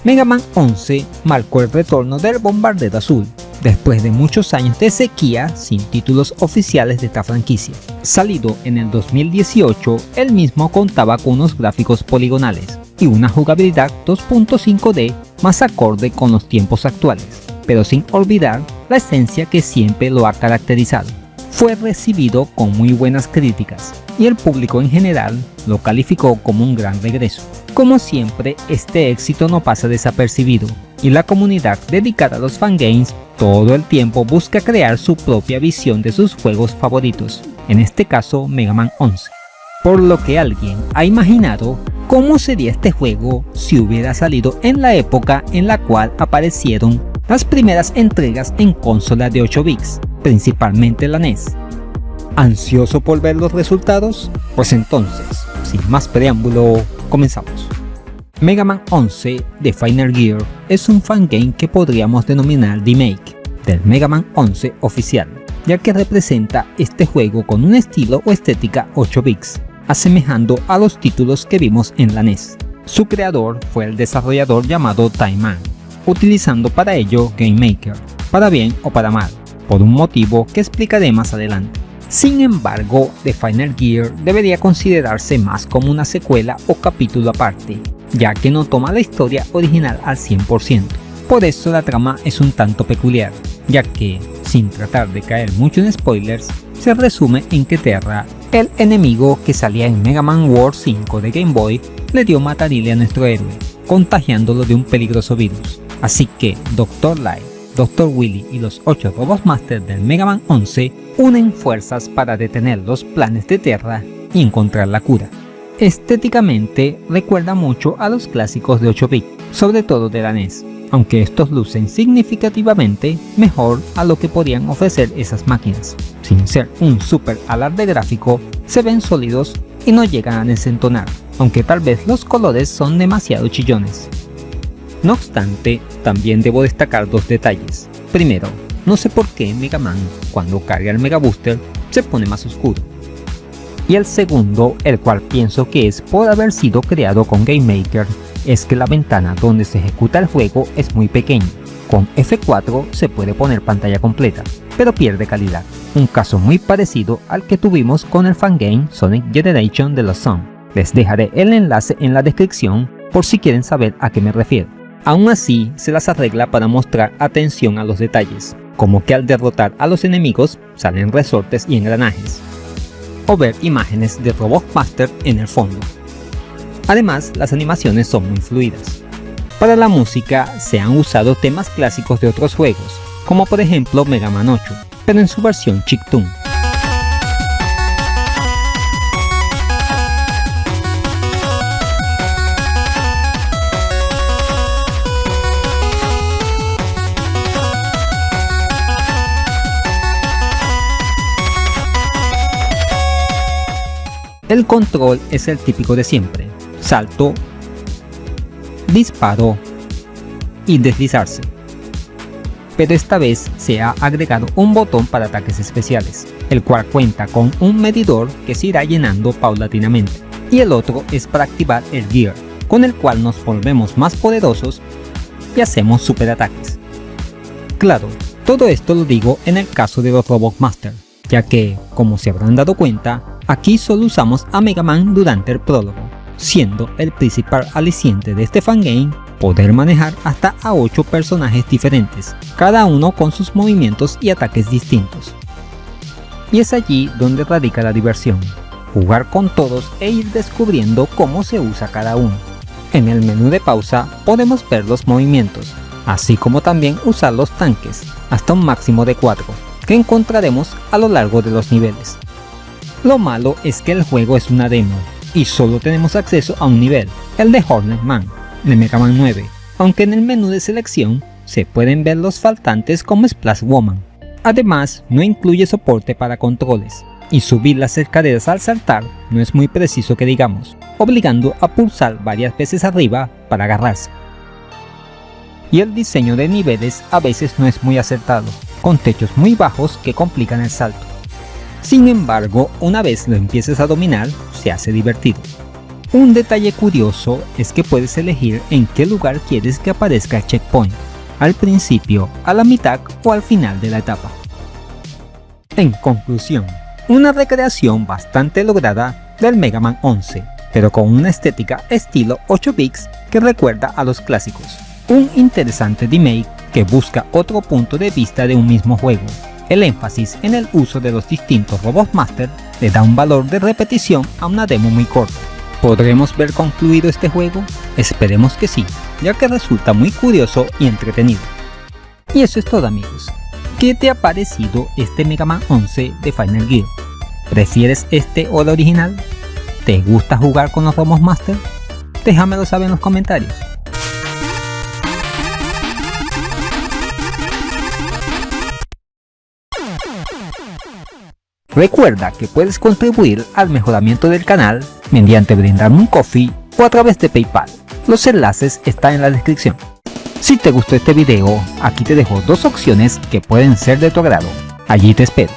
Mega Man 11 marcó el retorno del bombardero azul, después de muchos años de sequía sin títulos oficiales de esta franquicia. Salido en el 2018, el mismo contaba con unos gráficos poligonales y una jugabilidad 2.5D más acorde con los tiempos actuales, pero sin olvidar la esencia que siempre lo ha caracterizado. Fue recibido con muy buenas críticas y el público en general lo calificó como un gran regreso. Como siempre, este éxito no pasa desapercibido y la comunidad dedicada a los fangames todo el tiempo busca crear su propia visión de sus juegos favoritos, en este caso Mega Man 11. Por lo que alguien ha imaginado cómo sería este juego si hubiera salido en la época en la cual aparecieron las primeras entregas en consolas de 8 bits, principalmente la NES. ¿Ansioso por ver los resultados? Pues entonces, sin más preámbulo, comenzamos. Mega Man 11 de Final Gear es un fangame que podríamos denominar remake del Mega Man 11 oficial, ya que representa este juego con un estilo o estética 8 bits, asemejando a los títulos que vimos en la NES. Su creador fue el desarrollador llamado Time Man, utilizando para ello Game Maker, para bien o para mal, por un motivo que explicaré más adelante. Sin embargo, The Final Gear debería considerarse más como una secuela o capítulo aparte, ya que no toma la historia original al 100%. Por eso la trama es un tanto peculiar, ya que, sin tratar de caer mucho en spoilers, se resume en que Terra, el enemigo que salía en Mega Man World 5 de Game Boy, le dio matarile a nuestro héroe, contagiándolo de un peligroso virus. Así que Dr. Light, Dr. Willy y los 8 Robot Masters del Mega Man 11 unen fuerzas para detener los planes de Terra y encontrar la cura. Estéticamente recuerda mucho a los clásicos de 8 bits, sobre todo de la NES, aunque estos lucen significativamente mejor a lo que podían ofrecer esas máquinas. Sin ser un super alarde gráfico, se ven sólidos y no llegan a desentonar, aunque tal vez los colores son demasiado chillones. No obstante, también debo destacar dos detalles. Primero, no sé por qué Mega Man, cuando carga el Mega Booster, se pone más oscuro. Y el segundo, el cual pienso que es por haber sido creado con Game Maker, es que la ventana donde se ejecuta el juego es muy pequeña. Con F4 se puede poner pantalla completa, pero pierde calidad. Un caso muy parecido al que tuvimos con el fangame Sonic Generation de los Sun. Les dejaré el enlace en la descripción por si quieren saber a qué me refiero. Aún así, se las arregla para mostrar atención a los detalles, como que al derrotar a los enemigos salen resortes y engranajes, o ver imágenes de Robot Master en el fondo. Además, las animaciones son muy fluidas. Para la música se han usado temas clásicos de otros juegos, como por ejemplo Mega Man 8, pero en su versión chiptune. El control es el típico de siempre: salto, disparo y deslizarse. Pero esta vez se ha agregado un botón para ataques especiales, el cual cuenta con un medidor que se irá llenando paulatinamente, y el otro es para activar el Gear, con el cual nos volvemos más poderosos y hacemos super ataques. Claro, todo esto lo digo en el caso de los Robot Master, ya que, como se habrán dado cuenta, aquí solo usamos a Mega Man durante el prólogo, siendo el principal aliciente de este fangame poder manejar hasta a 8 personajes diferentes, cada uno con sus movimientos y ataques distintos. Y es allí donde radica la diversión, jugar con todos e ir descubriendo cómo se usa cada uno. En el menú de pausa podemos ver los movimientos, así como también usar los tanques, hasta un máximo de 4, que encontraremos a lo largo de los niveles. Lo malo es que el juego es una demo y solo tenemos acceso a un nivel, el de Hornet Man, de Mega Man 9, aunque en el menú de selección se pueden ver los faltantes como Splash Woman. Además, no incluye soporte para controles, y subir las escaleras al saltar no es muy preciso que digamos, obligando a pulsar varias veces arriba para agarrarse. Y el diseño de niveles a veces no es muy acertado, con techos muy bajos que complican el salto. Sin embargo, una vez lo empieces a dominar, se hace divertido. Un detalle curioso es que puedes elegir en qué lugar quieres que aparezca el checkpoint, al principio, a la mitad o al final de la etapa. En conclusión, una recreación bastante lograda del Mega Man 11, pero con una estética estilo 8 bits que recuerda a los clásicos. Un interesante remake que busca otro punto de vista de un mismo juego. El énfasis en el uso de los distintos Robot Master le da un valor de repetición a una demo muy corta. ¿Podremos ver concluido este juego? Esperemos que sí, ya que resulta muy curioso y entretenido. Y eso es todo, amigos. ¿Qué te ha parecido este Mega Man 11 de Final Gear? ¿Prefieres este o el original? ¿Te gusta jugar con los Robot Master? Déjamelo saber en los comentarios. Recuerda que puedes contribuir al mejoramiento del canal mediante brindarme un coffee o a través de PayPal. Los enlaces están en la descripción. Si te gustó este video, aquí te dejo dos opciones que pueden ser de tu agrado. Allí te espero.